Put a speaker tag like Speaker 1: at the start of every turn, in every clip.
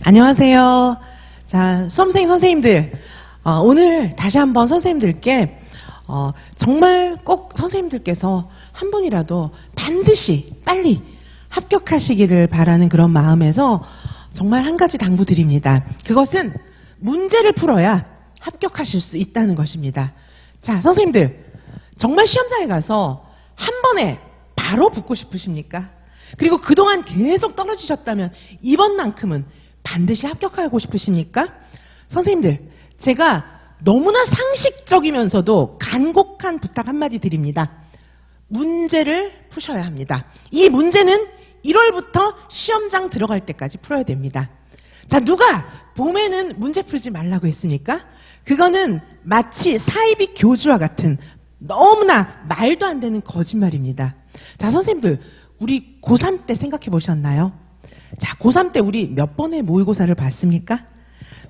Speaker 1: 안녕하세요. 자, 수험생 선생님들, 오늘 다시 한번 선생님들께 정말 꼭 선생님들께서 한 분이라도 반드시 빨리 합격하시기를 바라는 그런 마음에서 정말 한 가지 당부드립니다. 그것은 문제를 풀어야 합격하실 수 있다는 것입니다. 자, 선생님들, 정말 시험장에 가서 한 번에 바로 붙고 싶으십니까? 그리고 그동안 계속 떨어지셨다면 이번만큼은 반드시 합격하고 싶으십니까? 선생님들, 제가 너무나 상식적이면서도 간곡한 부탁 한마디 드립니다. 문제를 푸셔야 합니다. 이 문제는 1월부터 시험장 들어갈 때까지 풀어야 됩니다. 자, 누가 봄에는 문제 풀지 말라고 했습니까? 그거는 마치 사이비 교주와 같은 너무나 말도 안 되는 거짓말입니다. 자, 선생님들, 우리 고3 때 생각해 보셨나요? 자, 고3 때 우리 몇 번의 모의고사를 봤습니까?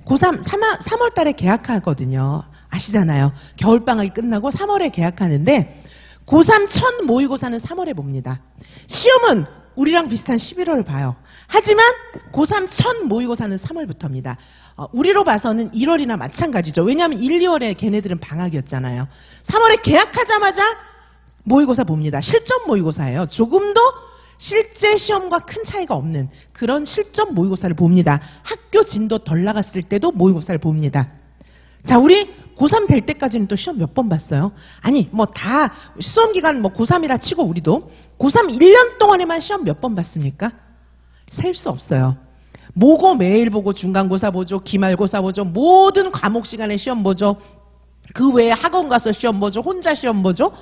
Speaker 1: 고3, 3월 달에 개학하거든요. 아시잖아요. 겨울방학이 끝나고 3월에 개학하는데 고3 첫 모의고사는 3월에 봅니다. 시험은 우리랑 비슷한 11월을 봐요. 하지만 고3 첫 모의고사는 3월부터입니다. 우리로 봐서는 1월이나 마찬가지죠. 왜냐하면 1, 2월에 걔네들은 방학이었잖아요. 3월에 개학하자마자 모의고사 봅니다. 실전 모의고사예요. 조금도 실제 시험과 큰 차이가 없는 그런 실전 모의고사를 봅니다. 학교 진도 덜 나갔을 때도 모의고사를 봅니다. 자, 우리 고3 될 때까지는 또 시험 몇 번 봤어요? 아니, 뭐 다 수험기간 뭐 고3이라 치고 우리도 고3 1년 동안에만 시험 몇 번 봤습니까? 셀 수 없어요. 모고 매일 보고 중간고사 보죠. 기말고사 보죠. 모든 과목 시간에 시험 보죠. 그 외에 학원 가서 시험 보죠. 혼자 시험 보죠.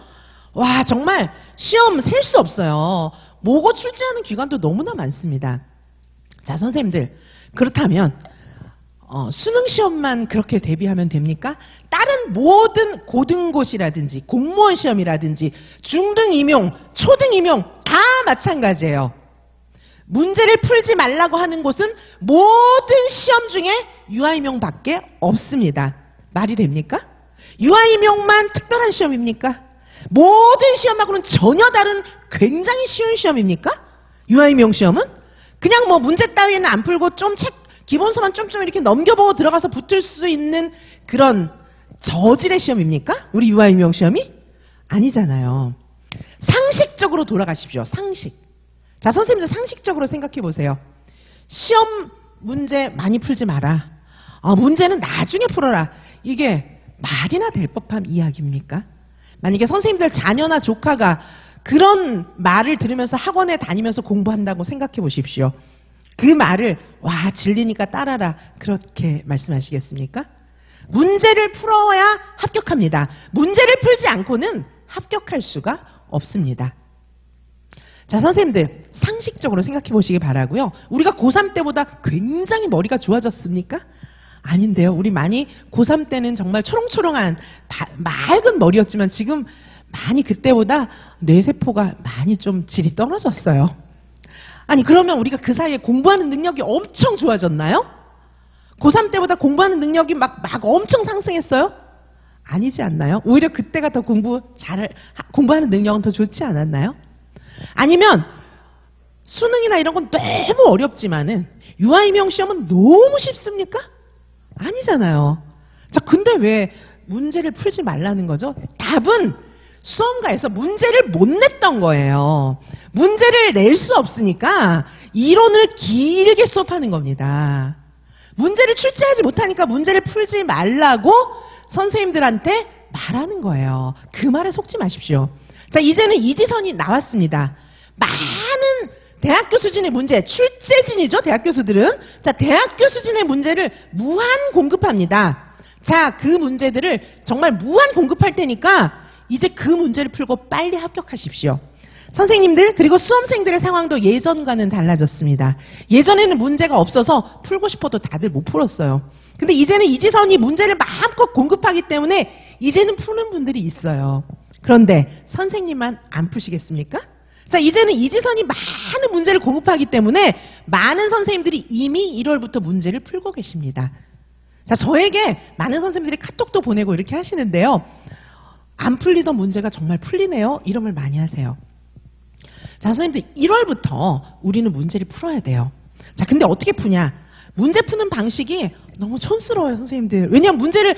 Speaker 1: 와, 정말 시험 셀 수 없어요. 모고 출제하는 기간도 너무나 많습니다. 자, 선생님들, 그렇다면 수능 시험만 그렇게 대비하면 됩니까? 다른 모든 고등고시라든지 공무원 시험이라든지 중등 임용, 초등 임용 다 마찬가지예요. 문제를 풀지 말라고 하는 곳은 모든 시험 중에 유아임용밖에 없습니다. 말이 됩니까? 유아임용만 특별한 시험입니까? 모든 시험하고는 전혀 다른 굉장히 쉬운 시험입니까? 유아임용 시험은? 그냥 뭐 문제 따위는 안 풀고 좀 책 기본서만 좀 이렇게 넘겨보고 들어가서 붙을 수 있는 그런 저질의 시험입니까? 우리 유아임용 시험이? 아니잖아요. 상식적으로 돌아가십시오. 상식. 자, 선생님들 상식적으로 생각해 보세요. 시험 문제 많이 풀지 마라. 문제는 나중에 풀어라. 이게 말이나 될 법한 이야기입니까? 만약에 선생님들 자녀나 조카가 그런 말을 들으면서 학원에 다니면서 공부한다고 생각해 보십시오. 그 말을 와, 진리니까 따라라, 그렇게 말씀하시겠습니까? 문제를 풀어야 합격합니다. 문제를 풀지 않고는 합격할 수가 없습니다. 자, 선생님들 상식적으로 생각해 보시기 바라고요. 우리가 고3 때보다 굉장히 머리가 좋아졌습니까? 아닌데요. 우리 많이 고3 때는 정말 초롱초롱한 맑은 머리였지만 지금 많이 그때보다 뇌세포가 많이 좀 질이 떨어졌어요. 아니, 그러면 우리가 그 사이에 공부하는 능력이 엄청 좋아졌나요? 고3 때보다 공부하는 능력이 막 엄청 상승했어요? 아니지 않나요? 오히려 그때가 더 공부하는 능력은 더 좋지 않았나요? 아니면 수능이나 이런 건 너무 어렵지만은 유아임용 시험은 너무 쉽습니까? 아니잖아요. 자, 근데 왜 문제를 풀지 말라는 거죠? 답은 수험가에서 문제를 못 냈던 거예요. 문제를 낼 수 없으니까 이론을 길게 수업하는 겁니다. 문제를 출제하지 못하니까 문제를 풀지 말라고 선생님들한테 말하는 거예요. 그 말에 속지 마십시오. 자, 이제는 이지선이 나왔습니다. 많은 대학교 수준의 문제, 출제진이죠, 대학 교수들은. 자, 대학교 수준의 문제를 무한 공급합니다. 자, 그 문제들을 정말 무한 공급할 테니까 이제 그 문제를 풀고 빨리 합격하십시오. 선생님들, 그리고 수험생들의 상황도 예전과는 달라졌습니다. 예전에는 문제가 없어서 풀고 싶어도 다들 못 풀었어요. 근데 이제는 이지선이 문제를 마음껏 공급하기 때문에 이제는 푸는 분들이 있어요. 그런데 선생님만 안 푸시겠습니까? 자, 이제는 이지선이 많은 문제를 공급하기 때문에 많은 선생님들이 이미 1월부터 문제를 풀고 계십니다. 자, 저에게 많은 선생님들이 카톡도 보내고 이렇게 하시는데요. 안 풀리던 문제가 정말 풀리네요. 이런 말 많이 하세요. 자, 선생님들 1월부터 우리는 문제를 풀어야 돼요. 자, 근데 어떻게 푸냐? 문제 푸는 방식이 너무 촌스러워요, 선생님들. 왜냐하면 문제를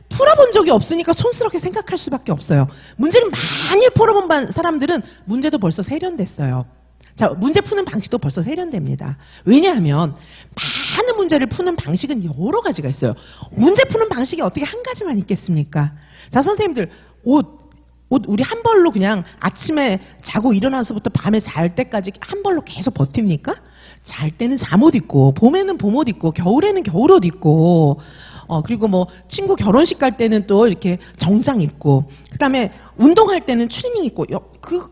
Speaker 1: 풀어본 적이 없으니까 촌스럽게 생각할 수밖에 없어요. 문제를 많이 풀어본 사람들은 문제도 벌써 세련됐어요. 자, 문제 푸는 방식도 벌써 세련됩니다. 왜냐하면 많은 문제를 푸는 방식은 여러 가지가 있어요. 문제 푸는 방식이 어떻게 한 가지만 있겠습니까? 자, 선생님들 옷 우리 한 벌로 그냥 아침에 자고 일어나서부터 밤에 잘 때까지 한 벌로 계속 버팁니까? 잘 때는 잠옷 입고, 봄에는 봄옷 입고, 겨울에는 겨울옷 입고, 그리고 뭐 친구 결혼식 갈 때는 또 이렇게 정장 입고, 그다음에 운동할 때는 추리닝 입고, 그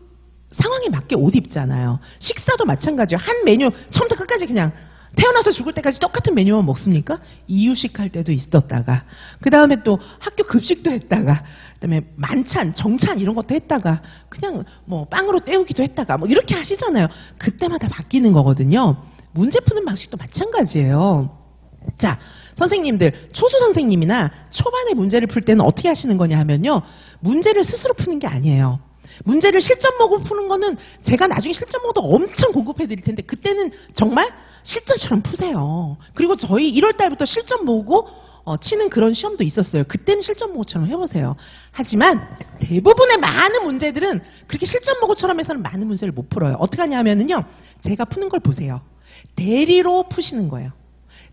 Speaker 1: 상황에 맞게 옷 입잖아요. 식사도 마찬가지예요. 한 메뉴 처음부터 끝까지 그냥 태어나서 죽을 때까지 똑같은 메뉴만 먹습니까? 이유식 할 때도 있었다가, 그 다음에 또 학교 급식도 했다가, 그다음에 만찬, 정찬 이런 것도 했다가, 그냥 뭐 빵으로 때우기도 했다가, 뭐 이렇게 하시잖아요. 그때마다 바뀌는 거거든요. 문제 푸는 방식도 마찬가지예요. 자, 선생님들, 초수 선생님이나 초반에 문제를 풀 때는 어떻게 하시는 거냐 하면요, 문제를 스스로 푸는 게 아니에요. 문제를 실전목으로 푸는 거는 제가 나중에 실전목도 엄청 공급해 드릴 텐데, 그때는 정말 실전처럼 푸세요. 그리고 저희 1월 달부터 실전모고 치는 그런 시험도 있었어요. 그때는 실전모고처럼 해보세요. 하지만 대부분의 많은 문제들은 그렇게 실전모고처럼 해서는 많은 문제를 못 풀어요. 어떻게 하냐면요, 제가 푸는 걸 보세요. 대리로 푸시는 거예요.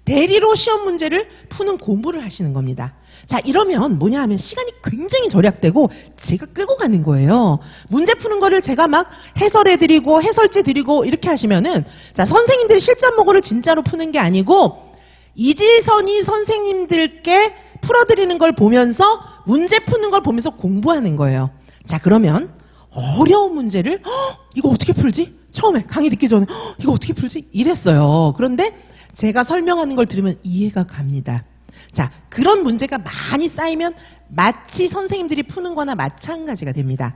Speaker 1: 대리로 시험 문제를 푸는 공부를 하시는 겁니다. 자, 이러면 뭐냐 하면 시간이 굉장히 절약되고 제가 끌고 가는 거예요. 문제 푸는 거를 제가 막 해설해드리고 해설지 드리고 이렇게 하시면은, 자, 선생님들이 실전모고를 진짜로 푸는 게 아니고 이지선이 선생님들께 풀어드리는 걸 보면서 문제 푸는 걸 보면서 공부하는 거예요. 자, 그러면 어려운 문제를 이거 어떻게 풀지? 처음에 강의 듣기 전에 이거 어떻게 풀지? 이랬어요. 그런데 제가 설명하는 걸 들으면 이해가 갑니다. 자, 그런 문제가 많이 쌓이면 마치 선생님들이 푸는 거나 마찬가지가 됩니다.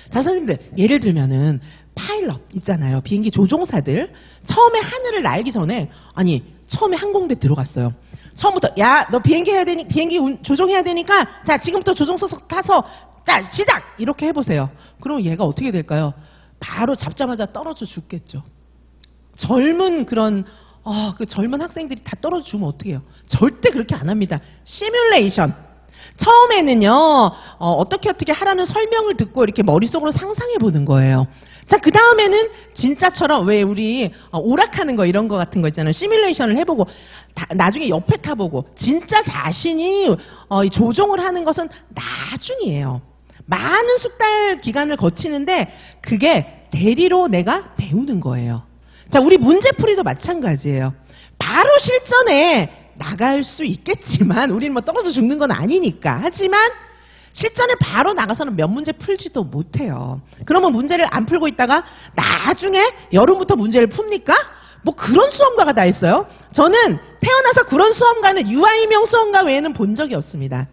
Speaker 1: 자, 선생님들, 예를 들면은 파일럿 있잖아요. 비행기 조종사들. 처음에 하늘을 날기 전에, 아니, 처음에 항공대 들어갔어요. 처음부터, 야, 너 비행기 해야 되니, 비행기 조종해야 되니까, 자, 지금부터 조종석 타서, 자, 시작! 이렇게 해보세요. 그럼 얘가 어떻게 될까요? 바로 잡자마자 떨어져 죽겠죠. 젊은 그런, 그 젊은 학생들이 다 떨어져 죽으면 어떻게 해요? 절대 그렇게 안 합니다. 시뮬레이션. 처음에는요, 어떻게 하라는 설명을 듣고 이렇게 머릿속으로 상상해 보는 거예요. 자, 그 다음에는 진짜처럼, 왜 우리 오락하는 거 이런 거 같은 거 있잖아요. 시뮬레이션을 해보고, 나중에 옆에 타보고, 진짜 자신이 조종을 하는 것은 나중이에요. 많은 숙달 기간을 거치는데, 그게 대리로 내가 배우는 거예요. 자, 우리 문제풀이도 마찬가지예요. 바로 실전에 나갈 수 있겠지만, 우리는 뭐 떨어져 죽는 건 아니니까. 하지만 실전에 바로 나가서는 몇 문제 풀지도 못해요. 그러면 문제를 안 풀고 있다가 나중에 여름부터 문제를 풉니까? 뭐 그런 수험가가 다 있어요. 저는 태어나서 그런 수험가는 유아이명 수험가 외에는 본 적이 없습니다.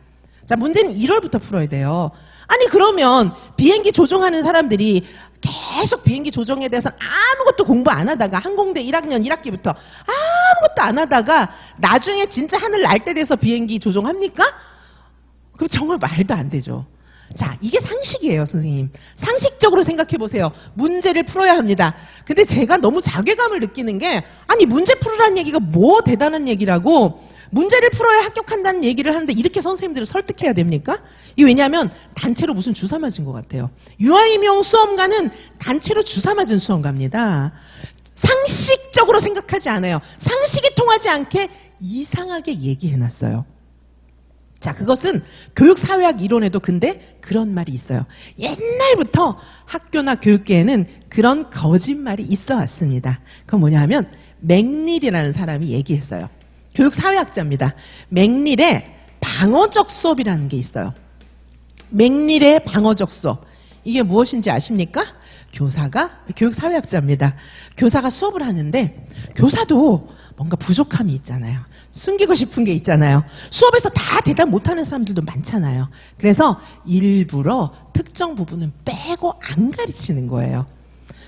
Speaker 1: 자, 문제는 1월부터 풀어야 돼요. 아니, 그러면 비행기 조종하는 사람들이 계속 비행기 조종에 대해서 아무것도 공부 안 하다가 항공대 1학년 1학기부터 아무것도 안 하다가 나중에 진짜 하늘 날 때 돼서 비행기 조종합니까? 그럼 정말 말도 안 되죠. 자, 이게 상식이에요, 선생님. 상식적으로 생각해 보세요. 문제를 풀어야 합니다. 근데 제가 너무 자괴감을 느끼는 게, 아니, 문제 풀으라는 얘기가 뭐 대단한 얘기라고, 문제를 풀어야 합격한다는 얘기를 하는데 이렇게 선생님들을 설득해야 됩니까? 이게 왜냐하면 단체로 무슨 주사 맞은 것 같아요. 유아이명 수험가는 단체로 주사 맞은 수험가입니다. 상식적으로 생각하지 않아요. 상식이 통하지 않게 이상하게 얘기해놨어요. 자, 그것은 교육사회학 이론에도 근데 그런 말이 있어요. 옛날부터 학교나 교육계에는 그런 거짓말이 있어 왔습니다. 그건 뭐냐 하면 맥닐이라는 사람이 얘기했어요. 교육사회학자입니다. 맥닐의 방어적 수업이라는 게 있어요. 맥닐의 방어적 수업. 이게 무엇인지 아십니까? 교육사회학자입니다. 교사가 수업을 하는데 교사도 뭔가 부족함이 있잖아요. 숨기고 싶은 게 있잖아요. 수업에서 다 대답 못하는 사람들도 많잖아요. 그래서 일부러 특정 부분은 빼고 안 가르치는 거예요.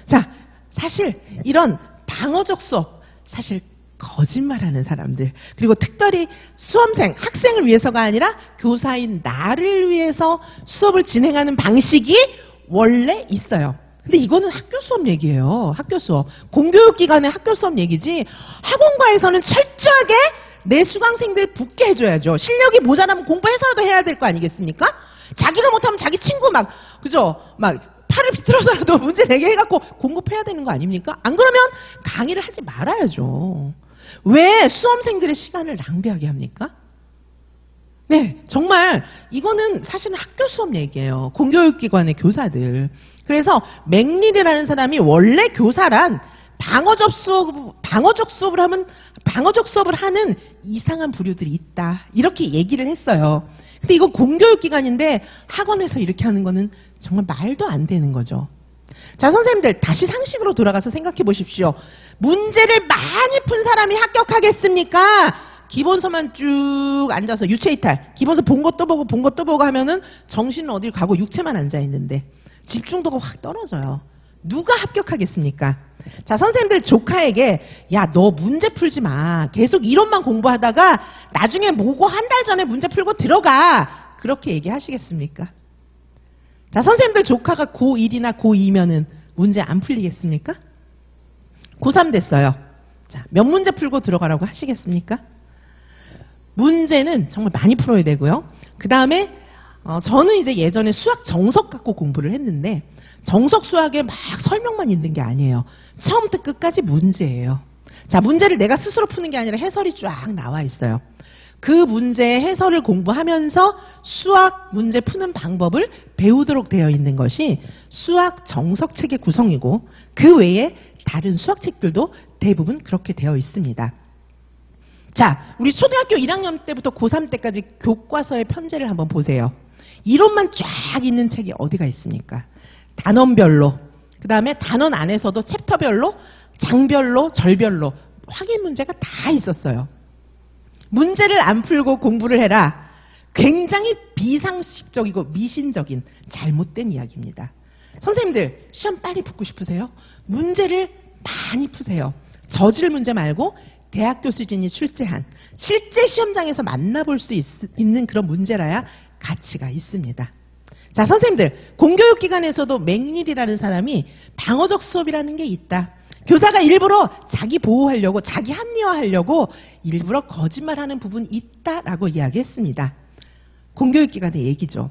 Speaker 1: 자, 사실 이런 방어적 수업, 사실 거짓말하는 사람들, 그리고 특별히 수험생, 학생을 위해서가 아니라 교사인 나를 위해서 수업을 진행하는 방식이 원래 있어요. 근데 이거는 학교 수업 얘기예요. 학교 수업. 공교육기관의 학교 수업 얘기지 학원과에서는 철저하게 내 수강생들 붙게 해줘야죠. 실력이 모자라면 공부해서라도 해야 될 거 아니겠습니까? 자기가 못하면 자기 친구 막 그죠? 막 팔을 비틀어서라도 문제 내게 해갖고 공급해야 되는 거 아닙니까? 안 그러면 강의를 하지 말아야죠. 왜 수험생들의 시간을 낭비하게 합니까? 네, 정말 이거는 사실은 학교 수업 얘기예요. 공교육기관의 교사들. 그래서 맥릴이라는 사람이 원래 교사란 방어적 수업을 하는 이상한 부류들이 있다. 이렇게 얘기를 했어요. 근데 이거 공교육기관인데 학원에서 이렇게 하는 거는 정말 말도 안 되는 거죠. 자, 선생님들 다시 상식으로 돌아가서 생각해 보십시오. 문제를 많이 푼 사람이 합격하겠습니까? 기본서만 쭉 앉아서 유체이탈, 기본서 본 것 또 보고 본 것 또 보고 하면은 정신은 어딜 가고 육체만 앉아 있는데 집중도가 확 떨어져요. 누가 합격하겠습니까? 자, 선생님들 조카에게 야, 너 문제 풀지 마. 계속 이론만 공부하다가 나중에 모고 한 달 전에 문제 풀고 들어가. 그렇게 얘기하시겠습니까? 자, 선생님들 조카가 고1이나 고2면은 문제 안 풀리겠습니까? 고3 됐어요. 자, 몇 문제 풀고 들어가라고 하시겠습니까? 문제는 정말 많이 풀어야 되고요. 그 다음에 저는 이제 예전에 수학 정석 갖고 공부를 했는데 정석 수학에 막 설명만 있는 게 아니에요. 처음부터 끝까지 문제예요. 자, 문제를 내가 스스로 푸는 게 아니라 해설이 쫙 나와 있어요. 그 문제의 해설을 공부하면서 수학 문제 푸는 방법을 배우도록 되어 있는 것이 수학 정석책의 구성이고 그 외에 다른 수학책들도 대부분 그렇게 되어 있습니다. 자, 우리 초등학교 1학년 때부터 고3 때까지 교과서의 편제를 한번 보세요. 이론만 쫙 있는 책이 어디가 있습니까? 단원별로, 그 다음에 단원 안에서도 챕터별로, 장별로, 절별로 확인 문제가 다 있었어요. 문제를 안 풀고 공부를 해라. 굉장히 비상식적이고 미신적인 잘못된 이야기입니다. 선생님들 시험 빨리 붙고 싶으세요? 문제를 많이 푸세요. 저질 문제 말고 대학교 수준이 출제한 실제 시험장에서 만나볼 수 있는 그런 문제라야 가치가 있습니다. 자, 선생님들 공교육기관에서도 맥릴이라는 사람이 방어적 수업이라는 게 있다. 교사가 일부러 자기 보호하려고 자기 합리화하려고 일부러 거짓말하는 부분이 있다라고 이야기했습니다. 공교육기관의 얘기죠.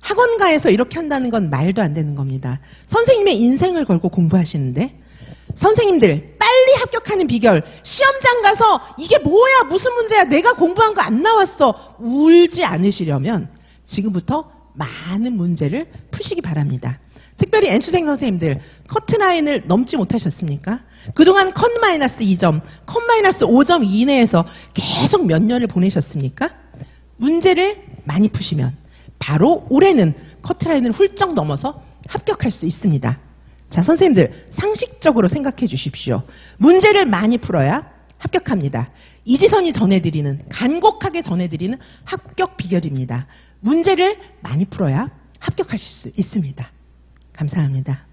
Speaker 1: 학원가에서 이렇게 한다는 건 말도 안 되는 겁니다. 선생님의 인생을 걸고 공부하시는데 선생님들 빨리 합격하는 비결, 시험장 가서 이게 뭐야 무슨 문제야 내가 공부한 거 안 나왔어 울지 않으시려면 지금부터 많은 문제를 푸시기 바랍니다. 특별히 N수생 선생님들 커트라인을 넘지 못하셨습니까? 그동안 컷-2점, 컷-5점 이내에서 계속 몇 년을 보내셨습니까? 문제를 많이 푸시면 바로 올해는 커트라인을 훌쩍 넘어서 합격할 수 있습니다. 자, 선생님들 상식적으로 생각해 주십시오. 문제를 많이 풀어야 합격합니다. 이지선이 전해드리는, 간곡하게 전해드리는 합격 비결입니다. 문제를 많이 풀어야 합격하실 수 있습니다. 감사합니다.